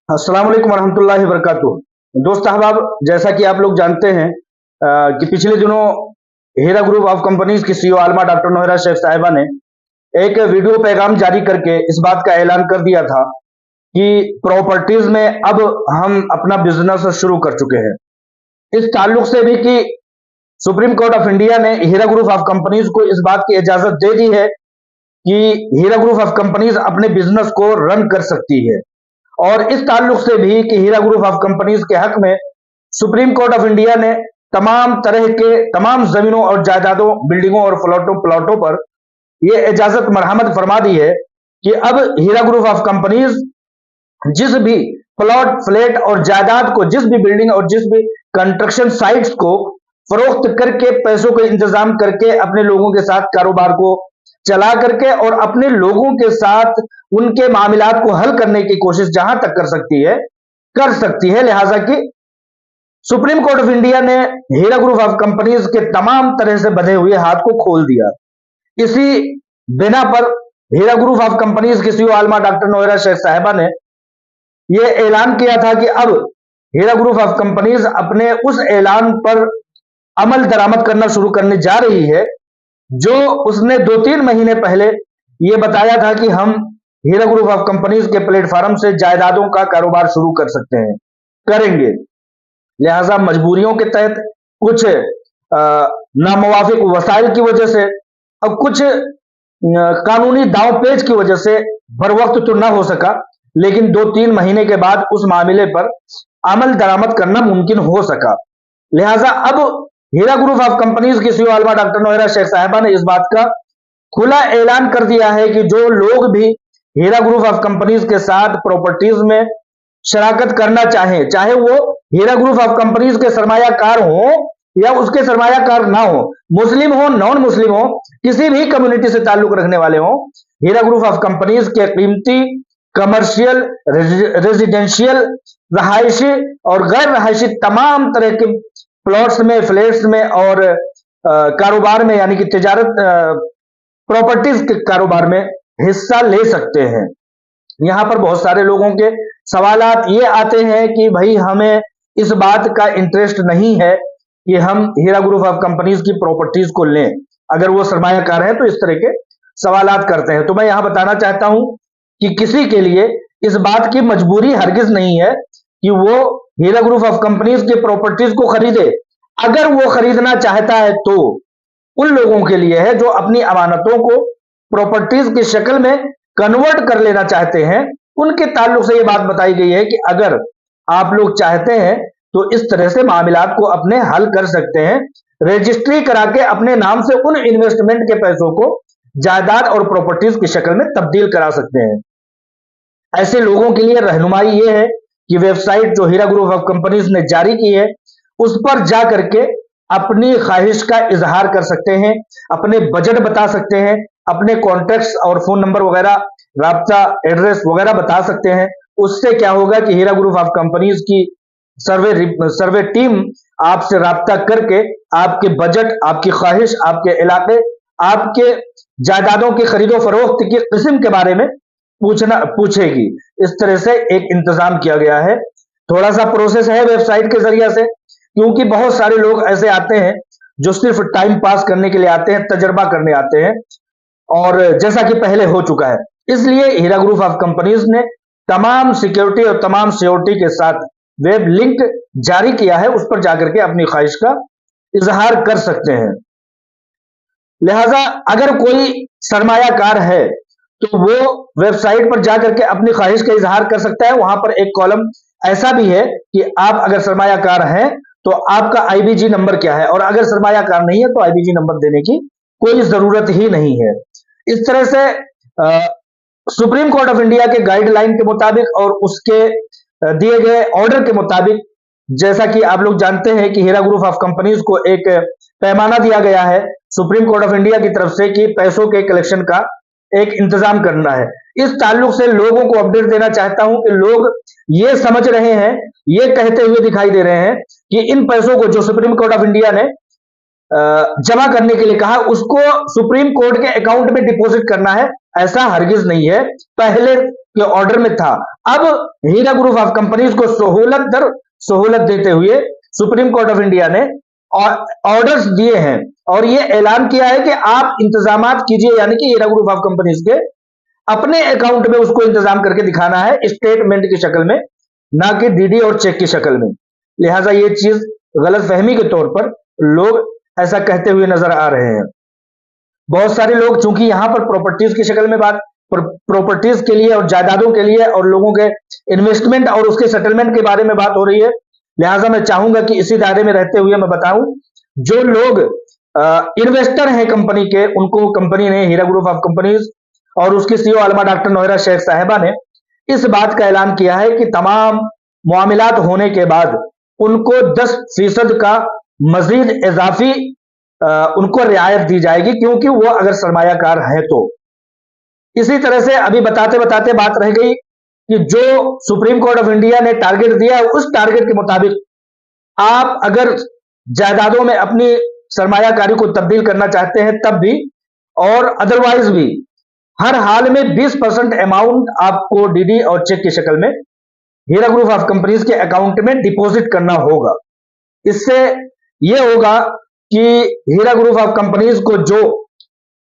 अस्सलाम वालेकुम वरहमतुल्लाहि वबरकातुहू। दोस्त अहबाब, जैसा कि आप लोग जानते हैं कि पिछले दिनों हीरा ग्रुप ऑफ कंपनीज की सीईओ आलमा डॉक्टर नोहरा शेख साहिबा ने एक वीडियो पैगाम जारी करके इस बात का ऐलान कर दिया था कि प्रॉपर्टीज में अब हम अपना बिजनेस शुरू कर चुके हैं। इस ताल्लुक से भी कि सुप्रीम कोर्ट ऑफ इंडिया ने हीरा ग्रुप ऑफ कंपनीज को इस बात की इजाजत दे दी है कि हीरा ग्रुप ऑफ कंपनीज अपने बिजनेस को रन कर सकती है। और इस ताल्लुक से भी कि हीरा ग्रुप ऑफ कंपनीज के हक में सुप्रीम कोर्ट ऑफ इंडिया ने तमाम तरह के तमाम जमीनों और जायदादों, बिल्डिंगों और प्लॉटों पर यह इजाजत मरहमत फरमा दी है कि अब हीरा ग्रुप ऑफ कंपनीज जिस भी प्लॉट, फ्लैट और जायदाद को, जिस भी बिल्डिंग और जिस भी कंस्ट्रक्शन साइट्स को फरोख्त करके, पैसों का इंतजाम करके, अपने लोगों के साथ कारोबार को चला करके और अपने लोगों के साथ उनके मामलात को हल करने की कोशिश जहां तक कर सकती है। लिहाजा कि सुप्रीम कोर्ट ऑफ इंडिया ने हीरा ग्रुप ऑफ कंपनीज के तमाम तरह से बंधे हुए हाथ को खोल दिया। इसी बिना पर हीरा ग्रुप ऑफ कंपनीज की सीईओ आलमा डॉक्टर नोहरा शेख साहिबा ने यह ऐलान किया था कि अब हीरा ग्रुप ऑफ कंपनीज अपने उस ऐलान पर अमल दरामद करना शुरू करने जा रही है जो उसने 2-3 महीने पहले यह बताया था कि हम हीरा ग्रुप ऑफ कंपनीज के प्लेटफॉर्म से जायदादों का कारोबार शुरू कर सकते हैं, करेंगे। लिहाजा मजबूरियों के तहत, कुछ नामुवाफिक वसाइल की वजह से और कुछ कानूनी दांव पेच की वजह से बर वक्त तो ना हो सका, लेकिन 2-3 महीने के बाद उस मामले पर अमल दरामद करना मुमकिन हो सका। लिहाजा अब हीरा ग्रुप ऑफ कंपनीज की सीईओ आलमा डॉक्टर नोहरा शेख साहिबा ने इस बात का खुला ऐलान कर दिया है कि जो लोग भी हीरा ग्रुप ऑफ कंपनीज के साथ प्रॉपर्टीज में शराकत करना चाहें, चाहे वो हीरा ग्रुप ऑफ कंपनीज के सरमायाकार हो या उसके सरमायाकार ना हो, मुस्लिम हो, नॉन मुस्लिम हो, किसी भी कम्युनिटी से ताल्लुक रखने वाले हो, हीरा ग्रुप ऑफ कंपनीज के कीमती कमर्शियल, रेजिडेंशियल, रहायशी और गैर रहायशी तमाम तरह के प्लॉट्स में, फ्लैट्स में और कारोबार में, यानी कि तिजारत प्रॉपर्टीज के कारोबार में हिस्सा ले सकते हैं। यहां पर बहुत सारे लोगों के सवालात ये आते हैं कि भाई हमें इस बात का इंटरेस्ट नहीं है कि हम हीरा ग्रुप ऑफ कंपनीज की प्रॉपर्टीज को लें, अगर वो सरमायाकार है तो इस तरह के सवालात करते हैं। तो मैं यहां बताना चाहता हूं कि किसी के लिए इस बात की मजबूरी हरगिज नहीं है कि वो हीरा ग्रुप ऑफ कंपनीज की प्रॉपर्टीज को खरीदे। अगर वो खरीदना चाहता है तो उन लोगों के लिए है जो अपनी अमानतों को प्रॉपर्टीज की शक्ल में कन्वर्ट कर लेना चाहते हैं। उनके ताल्लुक से यह बात बताई गई है कि अगर आप लोग चाहते हैं तो इस तरह से मामलात को अपने हल कर सकते हैं, रजिस्ट्री करा के अपने नाम से उन इन्वेस्टमेंट के पैसों को जायदाद और प्रॉपर्टीज की शक्ल में तब्दील करा सकते हैं। ऐसे लोगों के लिए रहनुमाई यह है कि वेबसाइट जो हीरा ग्रुप ऑफ कंपनीज ने जारी की है उस पर जा करके अपनी ख्वाहिश का इजहार कर सकते हैं, अपने बजट बता सकते हैं, अपने कॉन्टैक्ट्स और फोन नंबर वगैरह, राब्ता एड्रेस वगैरह बता सकते हैं। उससे क्या होगा कि हीरा ग्रुप ऑफ कंपनीज की सर्वे टीम आपसे राब्ता करके आपके बजट, आपकी ख्वाहिश, आपके इलाके, आपके जायदादों की खरीदो फरोख्त की किस्म के बारे में पूछेगी। इस तरह से एक इंतजाम किया गया है। थोड़ा सा प्रोसेस है वेबसाइट के जरिए से, क्योंकि बहुत सारे लोग ऐसे आते हैं जो सिर्फ टाइम पास करने के लिए आते हैं, तजर्बा करने आते हैं, और जैसा कि पहले हो चुका है, इसलिए हीरा ग्रुप ऑफ कंपनीज ने तमाम सिक्योरिटी और तमाम सिक्योरिटी के साथ वेब लिंक जारी किया है, उस पर जाकर के अपनी ख्वाहिश का इजहार कर सकते हैं। लिहाजा अगर कोई सरमायाकार है तो वो वेबसाइट पर जाकर के अपनी ख्वाहिश का इजहार कर सकता है। वहां पर एक कॉलम ऐसा भी है कि आप अगर सरमायाकार हैं तो आपका आईबीजी नंबर क्या है, और अगर सरमायाकार नहीं है तो आईबीजी नंबर देने की कोई जरूरत ही नहीं है। इस तरह से सुप्रीम कोर्ट ऑफ इंडिया के गाइडलाइन के मुताबिक और उसके दिए गए ऑर्डर के मुताबिक, जैसा कि आप लोग जानते हैं कि हीरा ग्रुप ऑफ कंपनीज को एक पैमाना दिया गया है सुप्रीम कोर्ट ऑफ इंडिया की तरफ से कि पैसों के कलेक्शन का एक इंतजाम करना है। इस ताल्लुक से लोगों को अपडेट देना चाहता हूं कि लोग ये समझ रहे हैं, ये कहते हुए दिखाई दे रहे हैं कि इन पैसों को जो सुप्रीम कोर्ट ऑफ इंडिया ने जमा करने के लिए कहा उसको सुप्रीम कोर्ट के अकाउंट में डिपॉजिट करना है। ऐसा हरगिज नहीं है। पहले के ऑर्डर में था। अब हीरा ग्रुप ऑफ कंपनीज को सहूलत दर सहूलत देते हुए सुप्रीम कोर्ट ऑफ इंडिया ने ऑर्डर्स दिए हैं और ये ऐलान किया है कि आप इंतजामात कीजिए, यानी कि हीरा ग्रुप ऑफ कंपनीज के अपने अकाउंट में उसको इंतजाम करके दिखाना है स्टेटमेंट की शक्ल में, ना कि डीडी और चेक की शक्ल में। लिहाजा ये चीज गलत फहमी के तौर पर लोग ऐसा कहते हुए नजर आ रहे हैं। बहुत सारे लोग, चूंकि यहां पर प्रॉपर्टीज की शक्ल में बात, प्रॉपर्टीज के लिए और जायदादों के लिए और लोगों के इन्वेस्टमेंट और उसके सेटलमेंट के बारे में बात हो रही है, लिहाजा मैं चाहूंगा कि इसी दायरे में रहते हुए मैं बताऊं, जो लोग इन्वेस्टर हैं कंपनी के, उनको कंपनी ने, हीरा ग्रुप ऑफ कंपनीज और उसकी सीईओ आलमा डॉक्टर नोहरा शेख साहिबा ने इस बात का ऐलान किया है कि तमाम मामलात होने के बाद उनको 10% का मजीद इजाफी उनको रियायत दी जाएगी, क्योंकि वो अगर सरमायाकार है तो। इसी तरह से अभी बताते बताते बात रह गई कि जो सुप्रीम कोर्ट ऑफ इंडिया ने टारगेट दिया है, उस टारगेट के मुताबिक आप अगर जायदादों में अपनी सरमायाकारी को तब्दील करना चाहते हैं तब भी, और अदरवाइज भी, हर हाल में 20% अमाउंट आपको डीडी और चेक की शक्ल में हीरा ग्रुप ऑफ कंपनीज के अकाउंट में डिपॉजिट करना होगा। इससे यह होगा कि हीरा ग्रुप ऑफ कंपनीज को जो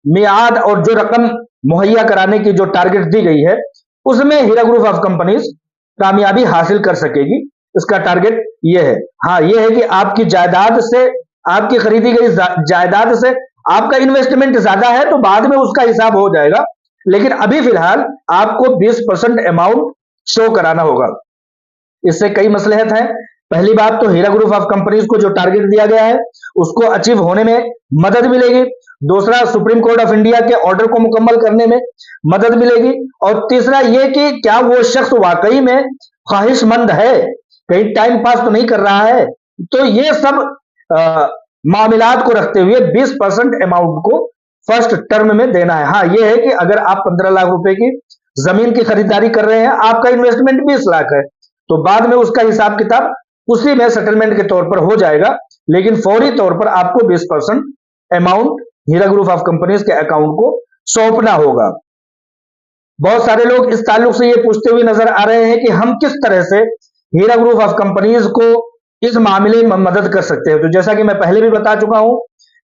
मियाद और जो रकम मुहैया कराने की जो टारगेट दी गई है, उसमें हीरा ग्रुप ऑफ कंपनीज कामयाबी हासिल कर सकेगी। इसका टारगेट यह है। हाँ, यह है कि आपकी जायदाद से, आपकी खरीदी गई जायदाद से आपका इन्वेस्टमेंट ज्यादा है तो बाद में उसका हिसाब हो जाएगा, लेकिन अभी फिलहाल आपको 20% अमाउंट शो कराना होगा। इससे कई मसलहत हैं। पहली बात तो हीरा ग्रुप ऑफ कंपनीज को जो टारगेट दिया गया है उसको अचीव होने में मदद मिलेगी। दूसरा, सुप्रीम कोर्ट ऑफ इंडिया के ऑर्डर को मुकम्मल करने में मदद मिलेगी। और तीसरा ये कि क्या वो शख्स वाकई में ख्वाहिशमंद है, कहीं टाइम पास तो नहीं कर रहा है। तो ये सब मामलात को रखते हुए 20% अमाउंट को फर्स्ट टर्म में देना है। हाँ, ये है कि अगर आप 15 लाख रुपए की जमीन की खरीदारी कर रहे हैं, आपका इन्वेस्टमेंट 20 लाख है, तो बाद में उसका हिसाब किताब उसी में सेटलमेंट के तौर पर हो जाएगा, लेकिन फौरी तौर पर आपको 20% amount Heera group of companies के अकाउंट को सौंपना होगा। बहुत सारे लोग इस ताल्लुक से ये पूछते हुए नजर आ रहे हैं कि हम किस तरह से हीरा ग्रुप ऑफ कंपनीज को इस मामले में मदद कर सकते हैं। तो जैसा कि मैं पहले भी बता चुका हूं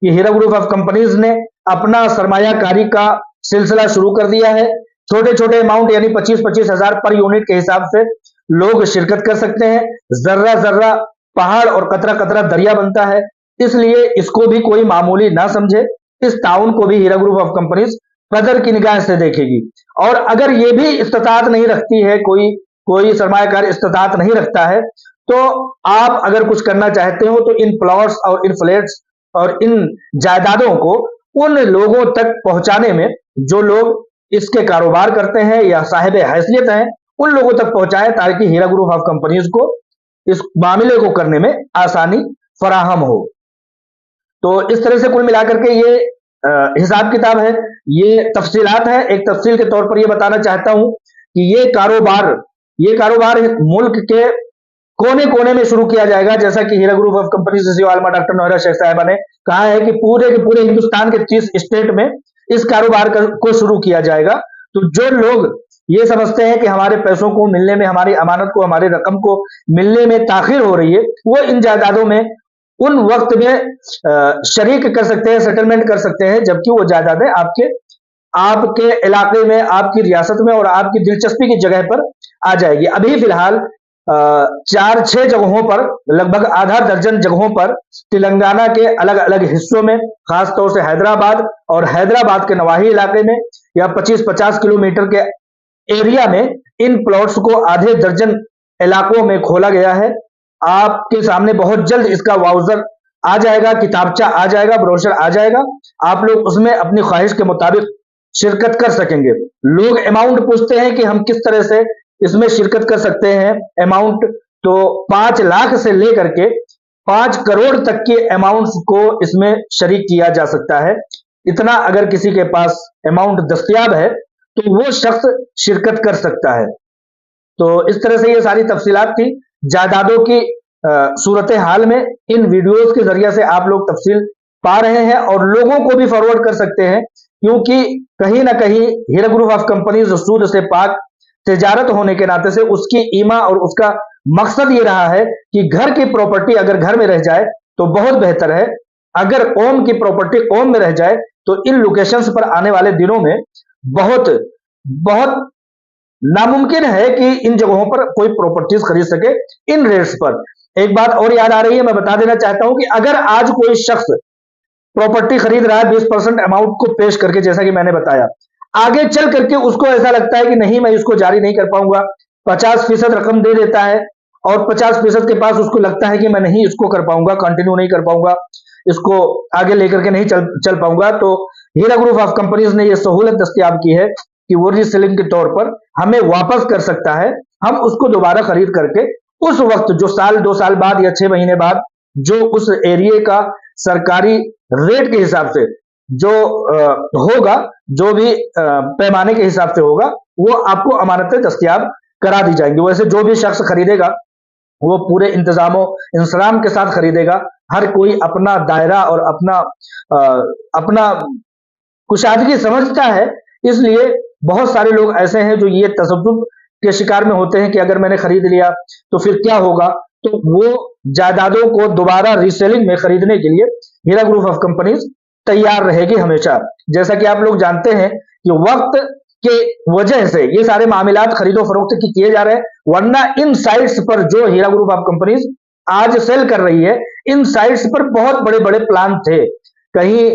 कि हीरा ग्रुप ऑफ कंपनीज ने अपना सरमायाकारी का सिलसिला शुरू कर दिया है। छोटे छोटे अमाउंट यानी 25-25 हजार पर यूनिट के हिसाब से लोग शिरकत कर सकते हैं। जर्रा जर्रा पहाड़ और कतरा कतरा दरिया बनता है, इसलिए इसको भी कोई मामूली ना समझे। इस ताउन को भी हीरा ग्रुप ऑफ कंपनीज कदर की निगाह से देखेगी। और अगर ये भी इस्तात नहीं रखती है, कोई सरमायाकार इस्तात नहीं रखता है, तो आप अगर कुछ करना चाहते हो तो इन प्लॉट्स और इन फ्लैट्स और इन जायदादों को उन लोगों तक पहुंचाने में जो लोग इसके कारोबार करते हैं या साहिब हैसियत हैं, उन लोगों तक पहुंचाएं ताकि हीरा ग्रुप ऑफ कंपनीज को इस मामले को करने में आसानी फराहम हो। तो इस तरह से कुल मिलाकर के ये हिसाब किताब है, ये तफसीलात है। एक तफसील के तौर पर यह बताना चाहता हूं कि ये कारोबार मुल्क के कोने कोने में शुरू किया जाएगा। जैसा कि Heera group of companies CEO Alima doctor Nowhera Shaikh साहिबा ने कहा है कि पूरे के पूरे हिंदुस्तान के 30 स्टेट में इस कारोबार को शुरू किया जाएगा। तो जो लोग ये समझते हैं कि हमारे पैसों को मिलने में, हमारी अमानत को, हमारी रकम को मिलने में ताखिर हो रही है, वो इन जायदादों में उन वक्त में शरीक कर सकते हैं, सेटलमेंट कर सकते हैं, जबकि वो जायदादें आपके इलाके में, आपकी रियासत में और आपकी दिलचस्पी की जगह पर आ जाएगी। अभी फिलहाल 4-6 जगहों पर, लगभग आधा दर्जन जगहों पर तेलंगाना के अलग अलग हिस्सों में, खासतौर से हैदराबाद और हैदराबाद के नवाही इलाके में या 25-50 किलोमीटर के एरिया में इन प्लॉट्स को आधे दर्जन इलाकों में खोला गया है। आपके सामने बहुत जल्द इसका वाउचर आ जाएगा, किताबचा आ जाएगा, ब्रोशर आ जाएगा। आप लोग उसमें अपनी ख्वाहिश के मुताबिक शिरकत कर सकेंगे। लोग अमाउंट पूछते हैं कि हम किस तरह से इसमें शिरकत कर सकते हैं। अमाउंट तो 5 लाख से लेकर के 5 करोड़ तक के अमाउंट्स को इसमें शरीक किया जा सकता है। इतना अगर किसी के पास अमाउंट दस्तयाब है तो वो शख्स शिरकत कर सकता है। तो इस तरह से ये सारी तफसीलात थी जायदादों की सूरत हाल में। इन वीडियोस के जरिए से आप लोग तफसील पा रहे हैं और लोगों को भी फॉरवर्ड कर सकते हैं, क्योंकि कहीं ना कहीं हीरा ग्रुप ऑफ कंपनीज सूद से पाक तिजारत होने के नाते से उसकी ईमा और उसका मकसद ये रहा है कि घर की प्रॉपर्टी अगर घर में रह जाए तो बहुत बेहतर है, अगर ओम की प्रॉपर्टी ओम में रह जाए तो इन लोकेशंस पर आने वाले दिनों में बहुत बहुत नामुमकिन है कि इन जगहों पर कोई प्रॉपर्टीज खरीद सके इन रेट्स पर। एक बात और याद आ रही है, मैं बता देना चाहता हूं कि अगर आज कोई शख्स प्रॉपर्टी खरीद रहा है 20% अमाउंट को पेश करके, जैसा कि मैंने बताया, आगे चल करके उसको ऐसा लगता है कि नहीं मैं इसको जारी नहीं कर पाऊंगा, 50% रकम दे देता है और 50% के पास उसको लगता है कि मैं नहीं इसको कर पाऊंगा, कंटिन्यू नहीं कर पाऊंगा, इसको आगे लेकर के नहीं चल पाऊंगा, तो हीरा ग्रुप ऑफ कंपनीज ने यह सहूलत दस्तयाब की है कि वो रीसेलिंग के तौर पर हमें वापस कर सकता है, हम उसको दोबारा खरीद करके उस वक्त जो साल 2 साल बाद या 6 महीने बाद जो उस एरिया का सरकारी रेट के हिसाब से जो होगा, जो भी पैमाने के हिसाब से होगा, वो आपको अमानतें दस्तयाब करा दी जाएंगी। वैसे जो भी शख्स खरीदेगा वो पूरे इंतजामों इंसराम के साथ खरीदेगा, हर कोई अपना दायरा और अपना कुशादगी समझता है, इसलिए बहुत सारे लोग ऐसे हैं जो ये तसव्वुफ के शिकार में होते हैं कि अगर मैंने खरीद लिया तो फिर क्या होगा, तो वो जायदादों को दोबारा रीसेलिंग में खरीदने के लिए हीरा ग्रुप ऑफ कंपनीज तैयार रहेगी हमेशा। जैसा कि आप लोग जानते हैं कि वक्त के वजह से ये सारे मामलात खरीदो फरोख्त की किए जा रहे हैं, वरना इन साइट्स पर जो हीरा ग्रुप ऑफ कंपनीज आज सेल कर रही है, इन साइट्स पर बहुत बड़े बड़े प्लान थे, कहीं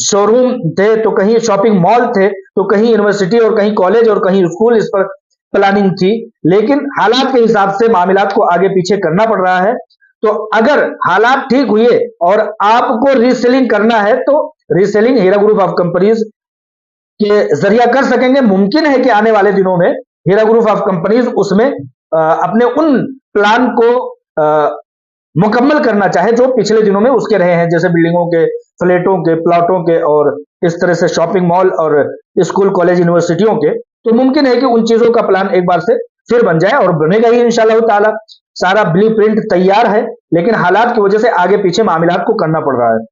शोरूम थे, तो कहीं शॉपिंग मॉल थे, तो कहीं यूनिवर्सिटी और कहीं कॉलेज और कहीं स्कूल इस पर प्लानिंग थी, लेकिन हालात के हिसाब से मामलात को आगे पीछे करना पड़ रहा है। तो अगर हालात ठीक हुए और आपको रीसेलिंग करना है तो reselling Heera group of companies के जरिया कर सकेंगे। मुमकिन है कि आने वाले दिनों में हीरा ग्रुप ऑफ कंपनीज उसमें अपने उन प्लान को मुकम्मल करना चाहे जो पिछले दिनों में उसके रहे हैं, जैसे बिल्डिंगों के, फ्लैटों के, प्लॉटों के और इस तरह से शॉपिंग मॉल और स्कूल कॉलेज यूनिवर्सिटियों के। तो मुमकिन है कि उन चीजों का प्लान एक बार से फिर बन जाए और बनेगा ही इंशाअल्लाह ताला। सारा ब्लूप्रिंट तैयार है, लेकिन हालात की वजह से आगे पीछे मामलात को करना पड़ रहा है।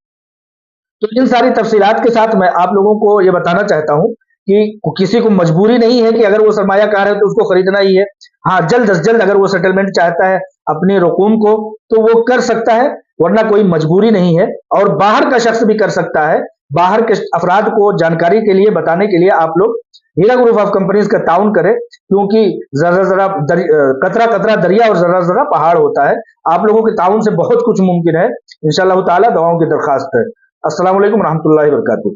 तो इन सारी तफसीलात के साथ मैं आप लोगों को यह बताना चाहता हूं कि किसी को मजबूरी नहीं है कि अगर वो सरमायाकार है तो उसको खरीदना ही है। हाँ, जल्द अज जल्द अगर वो सेटलमेंट चाहता है अपनी रकूम को तो वो कर सकता है, वरना कोई मजबूरी नहीं है। और बाहर का शख्स भी कर सकता है। बाहर के अफराद को जानकारी के लिए, बताने के लिए आप लोग हीरा ग्रुप ऑफ कंपनीज का ताउन करें, क्योंकि जरा जरा कतरा कतरा दरिया और जरा जरा पहाड़ होता है। आप लोगों के ताउन से बहुत कुछ मुमकिन है इंशाअल्लाह ताला। दुआओं की दरखास्त है। अस्सलाम वालेकुम रहमतुल्लाहि व बरकातुहू।